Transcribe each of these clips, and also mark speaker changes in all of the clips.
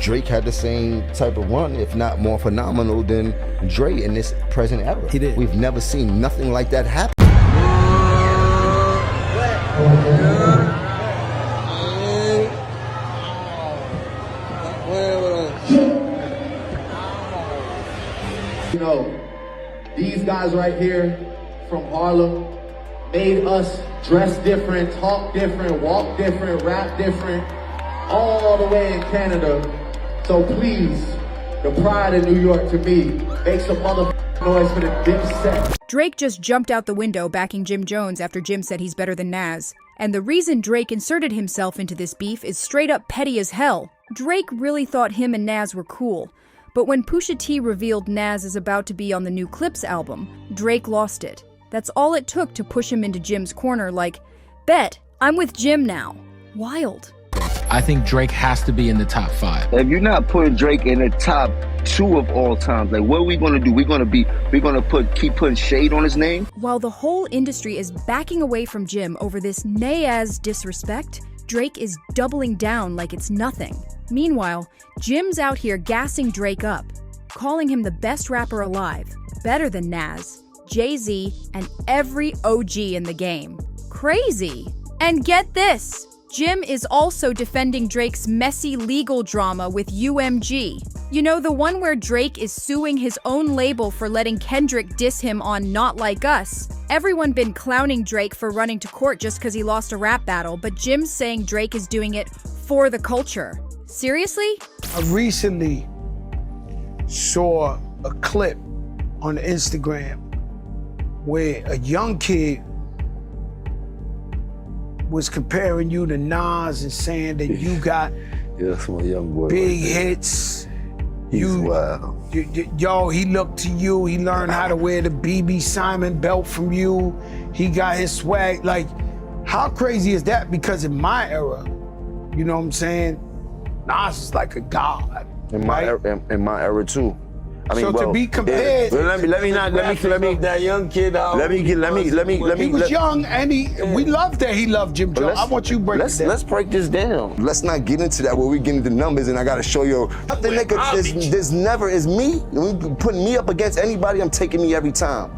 Speaker 1: Drake had the same type of run, if not more phenomenal than Dre in this present era.
Speaker 2: He did.
Speaker 1: We've never seen nothing like that happen.
Speaker 3: You know, these guys right here from Harlem made us dress different, talk different, walk different, rap different, all the way in Canada. So please, the pride of New York to me, make some motherfucking noise for the Dipset.
Speaker 4: Drake just jumped out the window backing Jim Jones after Jim said he's better than Nas. And the reason Drake inserted himself into this beef is straight up petty as hell. Drake really thought him and Nas were cool. But when Pusha T revealed Nas is about to be on the new Clips album, Drake lost it. That's all it took to push him into Jim's corner like, bet, I'm with Jim now. Wild.
Speaker 2: I think Drake has to be in the top 5.
Speaker 5: If you're not putting Drake in the top 2 of all time, like what are we gonna do? We're gonna keep putting shade on his name?
Speaker 4: While the whole industry is backing away from Jim over this Nas disrespect, Drake is doubling down like it's nothing. Meanwhile, Jim's out here gassing Drake up, calling him the best rapper alive, better than Nas, Jay-Z, and every OG in the game. Crazy! And get this! Jim is also defending Drake's messy legal drama with UMG. You know, the one where Drake is suing his own label for letting Kendrick diss him on Not Like Us. Everyone been clowning Drake for running to court just because he lost a rap battle, but Jim's saying Drake is doing it for the culture. Seriously?
Speaker 6: I recently saw a clip on Instagram where a young kid was comparing you to Nas and saying that you got
Speaker 1: Yeah, that's my young boy.
Speaker 6: big hits.
Speaker 1: He's wild.
Speaker 6: Yo, he looked to you. He learned how to wear the BB Simon belt from you. He got his swag. Like, how crazy is that? Because in my era, you know what I'm saying? Nas is like a god.
Speaker 1: In my era too. I mean,
Speaker 6: So to be compared-
Speaker 1: let me
Speaker 7: that young kid out.
Speaker 6: He was young and we loved that he loved Jim Jones. I want you to break it down.
Speaker 1: Let's break this down. Let's not get into that where we get into numbers and I gotta show you. Nothing nigga, there's never is me. Putting me up against anybody, I'm taking me every time.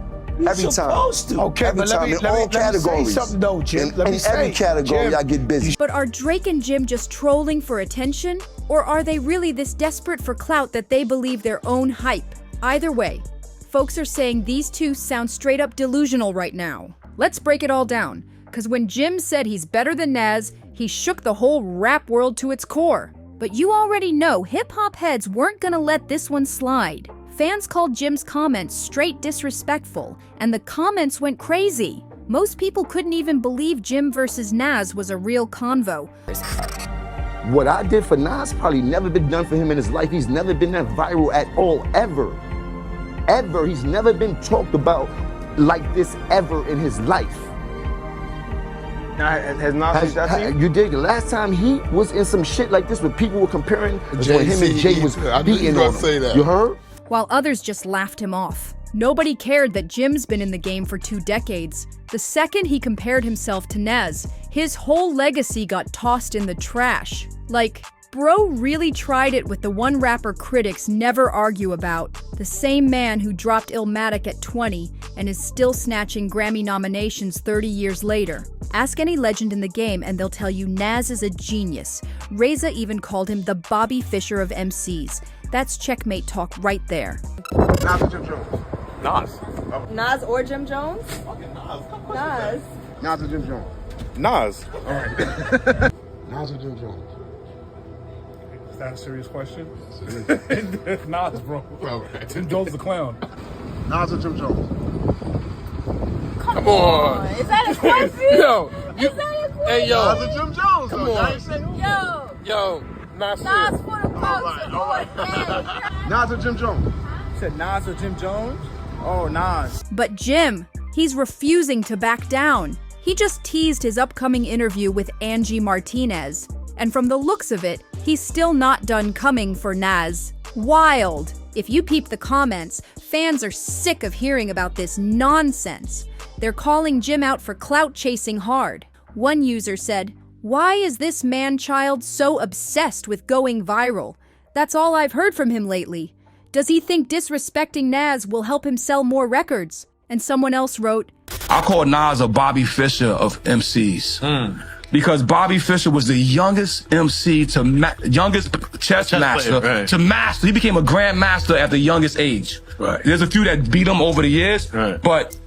Speaker 1: Every time.
Speaker 7: Supposed to.
Speaker 6: Okay,
Speaker 1: Every
Speaker 6: but let
Speaker 1: time,
Speaker 6: me
Speaker 1: in all
Speaker 6: say
Speaker 1: categories.
Speaker 6: something though, Jim. Let me
Speaker 1: in
Speaker 6: say,
Speaker 1: every category,
Speaker 6: Jim,
Speaker 1: I get busy.
Speaker 4: But are Drake and Jim just trolling for attention? Or are they really this desperate for clout that they believe their own hype? Either way, folks are saying these two sound straight up delusional right now. Let's break it all down, because when Jim said he's better than Nas, he shook the whole rap world to its core. But you already know hip-hop heads weren't gonna let this one slide. Fans called Jim's comments straight disrespectful, and the comments went crazy. Most people couldn't even believe Jim versus Nas was a real convo.
Speaker 1: What I did for Nas probably never been done for him in his life. He's never been that viral at all, ever. Ever. He's never been talked about like this ever in his life.
Speaker 7: Now, has Nas reached out to you?
Speaker 1: You did. The last time he was in some shit like this where people were comparing was when him and Jay was beating on him. You heard?
Speaker 4: While others just laughed him off. Nobody cared that Jim's been in the game for 2 decades. The second he compared himself to Nas, his whole legacy got tossed in the trash. Like, bro really tried it with the one rapper critics never argue about. The same man who dropped Illmatic at 20 and is still snatching Grammy nominations 30 years later. Ask any legend in the game and they'll tell you Nas is a genius. Reza even called him the Bobby Fischer of MCs. That's checkmate talk right there.
Speaker 7: Nas or Jim Jones? Nas.
Speaker 8: Nas or Jim Jones? Nas.
Speaker 7: Nas or Jim Jones?
Speaker 9: Nas.
Speaker 7: All right.
Speaker 9: Nas or Jim Jones?
Speaker 10: Is that a serious question? Nas, bro.
Speaker 9: Okay.
Speaker 10: Jim Jones the clown.
Speaker 7: Nas or Jim Jones?
Speaker 8: Come on. Is that a question?
Speaker 9: Yo.
Speaker 8: Is that a question?
Speaker 9: Hey, yo.
Speaker 7: Nas or Jim Jones?
Speaker 9: Come on. Yo. Nas.
Speaker 8: Nas for the culture.
Speaker 7: All right. Nas or Jim Jones?
Speaker 10: You said Nas or Jim Jones? Oh, Nas.
Speaker 4: But Jim, he's refusing to back down. He just teased his upcoming interview with Angie Martinez. And from the looks of it, he's still not done coming for Nas. Wild. If you peep the comments, fans are sick of hearing about this nonsense. They're calling Jim out for clout chasing hard. One user said, "Why is this man-child so obsessed with going viral? That's all I've heard from him lately. Does he think disrespecting Nas will help him sell more records? And someone else wrote,
Speaker 11: I call Nas a Bobby Fischer of MCs. Because Bobby Fischer was the youngest MC youngest chess master
Speaker 12: player, right.
Speaker 11: to master. He became a grandmaster at the youngest age.
Speaker 12: Right.
Speaker 11: There's a few that beat him over the years, but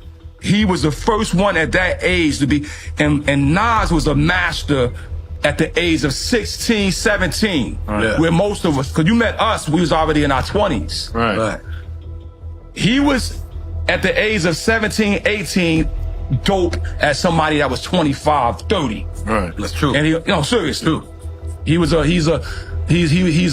Speaker 11: he was the first one at that age to be, and Nas was a master at the age of 16, 17, where most of us, because you met us, we was already in our 20s.
Speaker 12: Right.
Speaker 11: He was at the age of 17, 18, dope as somebody that was 25, 30.
Speaker 12: Right. That's true.
Speaker 11: And seriously, he's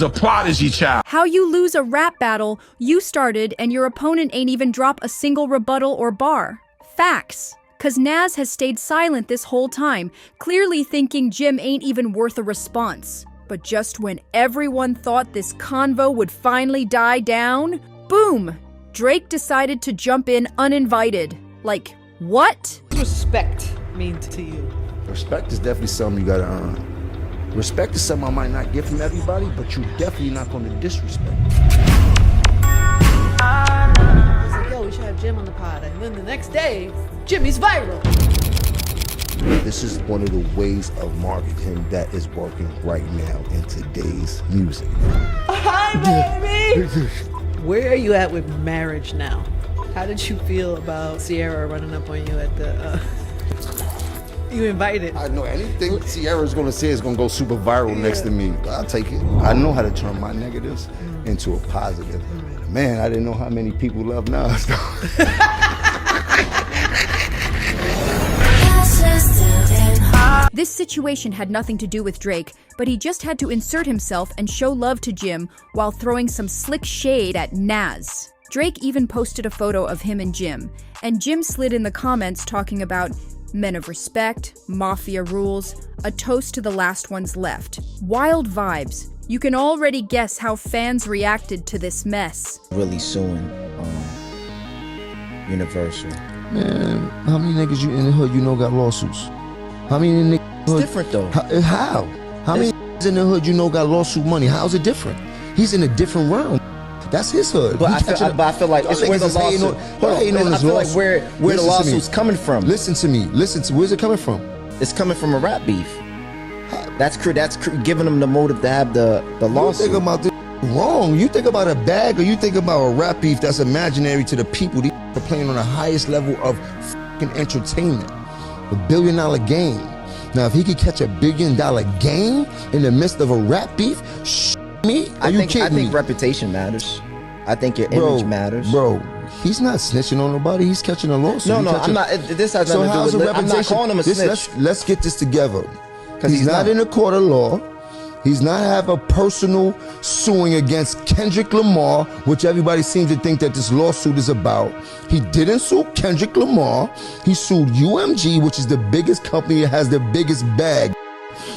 Speaker 11: a prodigy child.
Speaker 4: how you lose a rap battle you started and your opponent ain't even drop a single rebuttal or bar. Facts. Cause Nas has stayed silent this whole time, clearly thinking Jim ain't even worth a response. But just when everyone thought this convo would finally die down, boom! Drake decided to jump in uninvited. Like, what?
Speaker 13: Respect mean to you?
Speaker 1: Respect is definitely something you gotta earn. Respect is something I might not get from everybody, but you're definitely not gonna disrespect.
Speaker 13: I was like, yo, we should have Jim on the pod. And then the next day, Jimmy's viral.
Speaker 1: This is one of the ways of marketing that is working right now in today's music.
Speaker 13: Hi, baby! Where are you at with marriage now? How did you feel about Sierra running up on you at the, you invited?
Speaker 1: I know anything Sierra's gonna say is gonna go super viral next to me. I'll take it. I know how to turn my negatives into a positive. Man, I didn't know how many people love Nas.
Speaker 4: This situation had nothing to do with Drake, but he just had to insert himself and show love to Jim while throwing some slick shade at Nas. Drake even posted a photo of him and Jim slid in the comments talking about men of respect, mafia rules, a toast to the last ones left. Wild vibes. You can already guess how fans reacted to this mess.
Speaker 14: Really suing Universal.
Speaker 1: Man, how many niggas you in the hood you know got lawsuits? How many niggas?
Speaker 14: It's different though.
Speaker 1: How? How many niggas in the hood you know got lawsuit money? How's it different? He's in a different realm. That's his hood.
Speaker 14: But I feel like it's where the lawsuit. I feel like where the lawsuit's coming from.
Speaker 1: Listen to me. Where's it coming from?
Speaker 14: It's coming from a rap beef. That's giving them the motive to have the lawsuit.
Speaker 1: You think about this wrong. You think about a bag, or you think about a rap beef that's imaginary to the people. These are playing on the highest level of fucking entertainment, $1 billion game. Now, if he could catch $1 billion game in the midst of a rap beef, I think
Speaker 14: reputation matters. I think your image matters.
Speaker 1: Bro, he's not snitching on nobody. He's catching a lawsuit.
Speaker 14: No, I'm not. This has nothing to do with it. I'm not calling him a snitch.
Speaker 1: Let's get this together. He's not in a court of law. He's not have a personal suing against Kendrick Lamar, which everybody seems to think that this lawsuit is about. He didn't sue Kendrick Lamar. He sued UMG, which is the biggest company that has the biggest bag.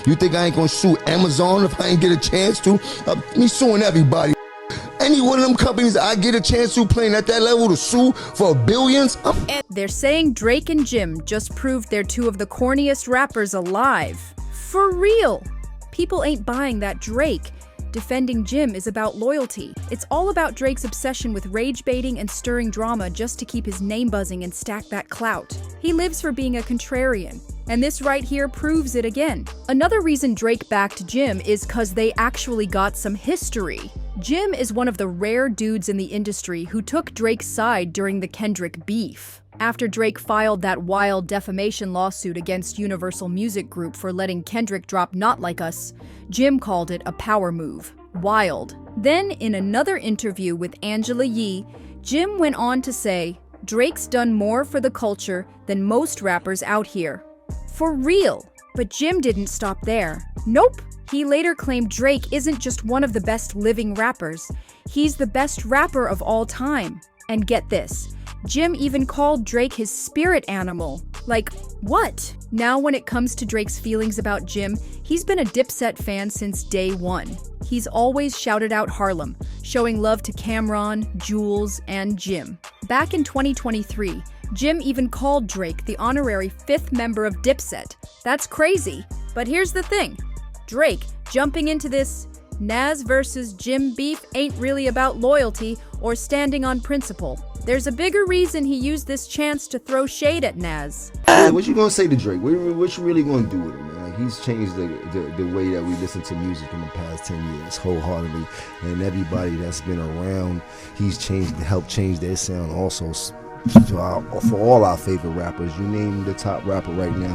Speaker 1: You think I ain't gonna sue Amazon if I ain't get a chance to? Me suing everybody. Any one of them companies I get a chance to playing at that level to sue for billions?
Speaker 4: They're saying Drake and Jim just proved they're two of the corniest rappers alive. For real. People ain't buying that Drake defending Jim is about loyalty. It's all about Drake's obsession with rage baiting and stirring drama just to keep his name buzzing and stack that clout. He lives for being a contrarian, and this right here proves it again. Another reason Drake backed Jim is cause they actually got some history. Jim is one of the rare dudes in the industry who took Drake's side during the Kendrick beef. After Drake filed that wild defamation lawsuit against Universal Music Group for letting Kendrick drop Not Like Us, Jim called it a power move. Wild. Then, in another interview with Angela Yee, Jim went on to say, Drake's done more for the culture than most rappers out here. For real. But Jim didn't stop there. Nope. He later claimed Drake isn't just one of the best living rappers. He's the best rapper of all time. And get this. Jim even called Drake his spirit animal. Like, what? Now when it comes to Drake's feelings about Jim, he's been a Dipset fan since day one. He's always shouted out Harlem, showing love to Cameron, Jules, and Jim. Back in 2023, Jim even called Drake the honorary 5th member of Dipset. That's crazy. But here's the thing. Drake jumping into this Nas versus Jim beef ain't really about loyalty or standing on principle. There's a bigger reason he used this chance to throw shade at Nas.
Speaker 1: Yeah, what you gonna say to Drake? What you really gonna do with him, man? Like, he's changed the way that we listen to music in the past 10 years wholeheartedly, and everybody that's been around, he's helped change their sound also. For all our favorite rappers, you name the top rapper right now,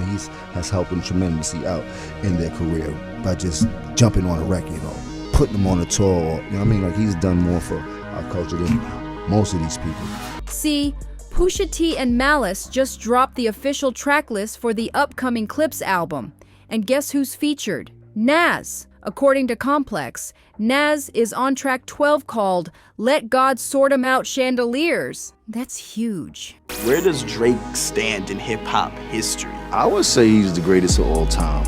Speaker 1: has helped them tremendously out in their career by just jumping on a record or putting them on a tour. Or, you know what I mean? Like, he's done more for our culture than most of these people.
Speaker 4: See, Pusha T and Malice just dropped the official track list for the upcoming Clips album. And guess who's featured? Nas. According to Complex, Nas is on track 12 called Let God Sort 'Em Out Chandeliers. That's huge.
Speaker 12: Where does Drake stand in hip-hop history?
Speaker 15: I would say he's the greatest of all time.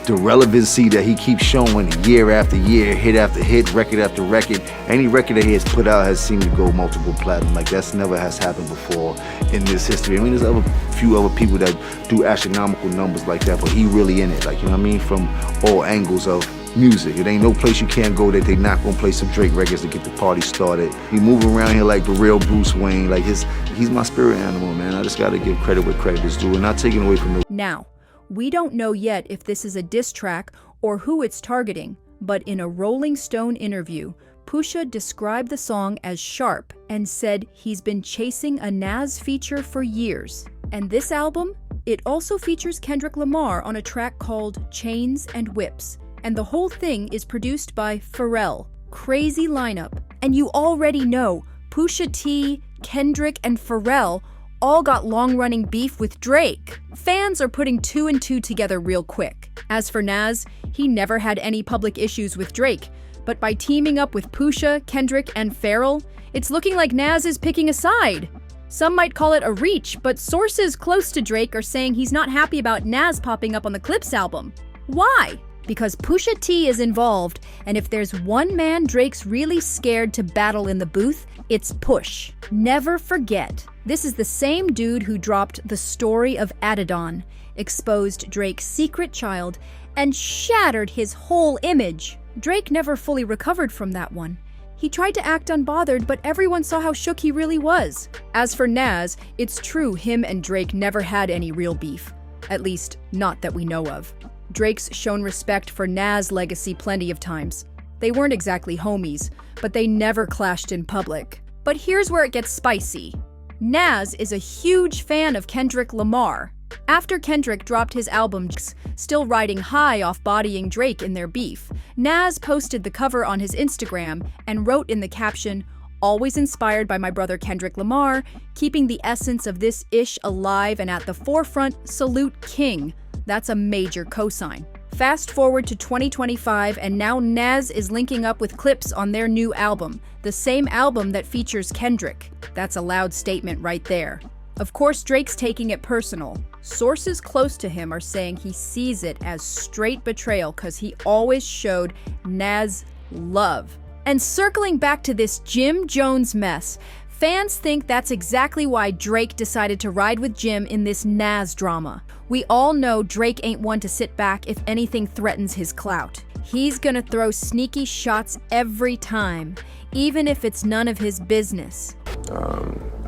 Speaker 15: The relevancy that he keeps showing year after year, hit after hit, record after record. Any record that he has put out has seemed to go multiple platinum. Like, that's never has happened before in this history. I mean, there's a few other people that do astronomical numbers like that, but he really in it. Like, you know what I mean? From all angles of music. It ain't no place you can't go that they not gonna play some Drake records to get the party started. He move around here like the real Bruce Wayne. Like, he's my spirit animal, man. I just gotta give credit where credit is due and not taking away from the...
Speaker 4: Now, we don't know yet if this is a diss track or who it's targeting, but in a Rolling Stone interview, Pusha described the song as sharp and said he's been chasing a Nas feature for years. And this album, it also features Kendrick Lamar on a track called Chains and Whips. And the whole thing is produced by Pharrell. Crazy lineup. And you already know Pusha T, Kendrick, and Pharrell all got long-running beef with Drake. Fans are putting 2 and 2 together real quick. As for Nas, he never had any public issues with Drake, but by teaming up with Pusha, Kendrick, and Pharrell, it's looking like Nas is picking a side. Some might call it a reach, but sources close to Drake are saying he's not happy about Nas popping up on the Clips album. Why? Because Pusha T is involved, and if there's one man Drake's really scared to battle in the booth, it's Push. Never forget, this is the same dude who dropped The Story of Adidon, exposed Drake's secret child, and shattered his whole image. Drake never fully recovered from that one. He tried to act unbothered, but everyone saw how shook he really was. As for Nas, it's true him and Drake never had any real beef. At least, not that we know of. Drake's shown respect for Nas' legacy plenty of times. They weren't exactly homies, but they never clashed in public. But here's where it gets spicy. Nas is a huge fan of Kendrick Lamar. After Kendrick dropped his album, still riding high off bodying Drake in their beef, Nas posted the cover on his Instagram and wrote in the caption, "Always inspired by my brother Kendrick Lamar, keeping the essence of this ish alive and at the forefront, salute King." That's a major cosign. Fast forward to 2025, and now Nas is linking up with Clips on their new album, the same album that features Kendrick. That's a loud statement right there. Of course, Drake's taking it personal. Sources close to him are saying he sees it as straight betrayal because he always showed Nas love. And circling back to this Jim Jones mess, fans think that's exactly why Drake decided to ride with Jim in this Nas drama. We all know Drake ain't one to sit back if anything threatens his clout. He's gonna throw sneaky shots every time, even if it's none of his business.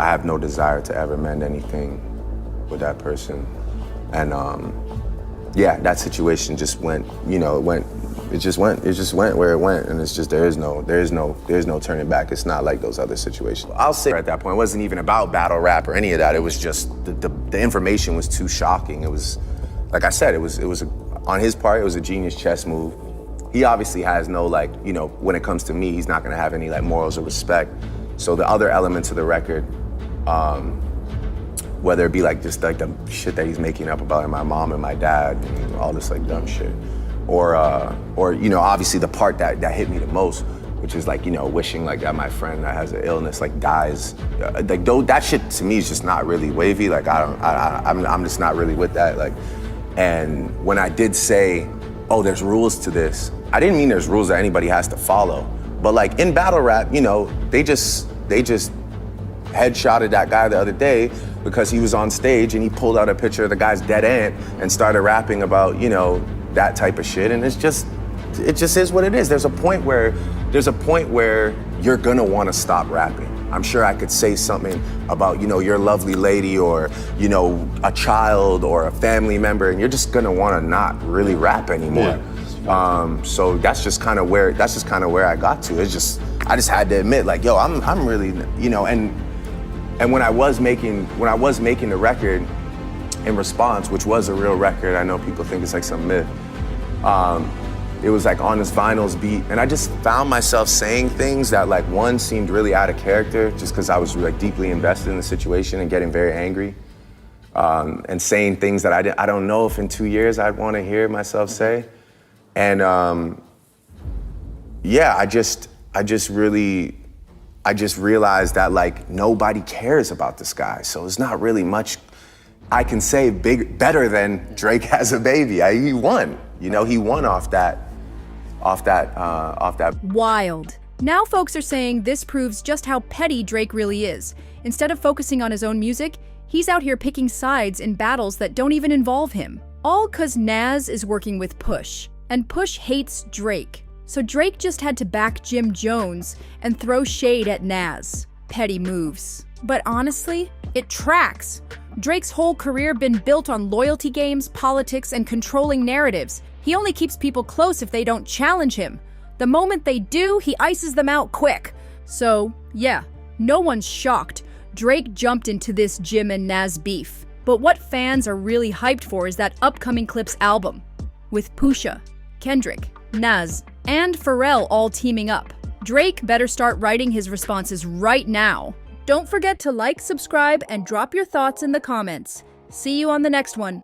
Speaker 16: I have no desire to ever mend anything with that person. And yeah, that situation just went, it just went where it went, and it's just there's no turning back. It's not like those other situations. I'll say at that point, it wasn't even about battle rap or any of that. It was just the information was too shocking. It was, like I said, it was on his part, it was a genius chess move. He obviously has no when it comes to me, he's not gonna have any morals or respect. So the other elements of the record, whether it be just the shit that he's making up about my mom and my dad, and all this dumb shit. Or obviously the part that hit me the most, which is wishing that my friend that has an illness dies. That shit to me is just not really wavy. I'm just not really with that. And when I did say, oh, there's rules to this, I didn't mean there's rules that anybody has to follow. But in battle rap, they just headshotted that guy the other day because he was on stage and he pulled out a picture of the guy's dead aunt and started rapping about, that type of shit. And it's just it just is what it is. There's a point where you're gonna want to stop rapping. I'm sure I could say something about, your lovely lady or, a child or a family member, and you're just gonna want to not really rap anymore. Yeah. So that's just kind of where I got to. It's just, I just had to admit, like, yo, I'm really, and when I was making the record in Response, which was a real record, I know people think it's like some myth. It was like on this Vinyls beat, and I just found myself saying things that, like, one seemed really out of character, just because I was like deeply invested in the situation and getting very angry, and saying things that I don't know if in 2 years I'd want to hear myself say, and yeah, I just realized that, like, nobody cares about this guy, so it's not really much I can say better than Drake has a baby. He won, he won off that.
Speaker 4: Wild. Now folks are saying this proves just how petty Drake really is. Instead of focusing on his own music, he's out here picking sides in battles that don't even involve him. All 'cause Nas is working with Push, and Push hates Drake. So Drake just had to back Jim Jones and throw shade at Nas. Petty moves. But honestly, it tracks. Drake's whole career been built on loyalty games, politics, and controlling narratives. He only keeps people close if they don't challenge him. The moment they do, he ices them out quick. So, yeah, no one's shocked. Drake jumped into this Jim and Nas beef. But what fans are really hyped for is that upcoming Clips album, with Pusha, Kendrick, Nas, and Pharrell all teaming up. Drake better start writing his responses right now. Don't forget to like, subscribe, and drop your thoughts in the comments. See you on the next one.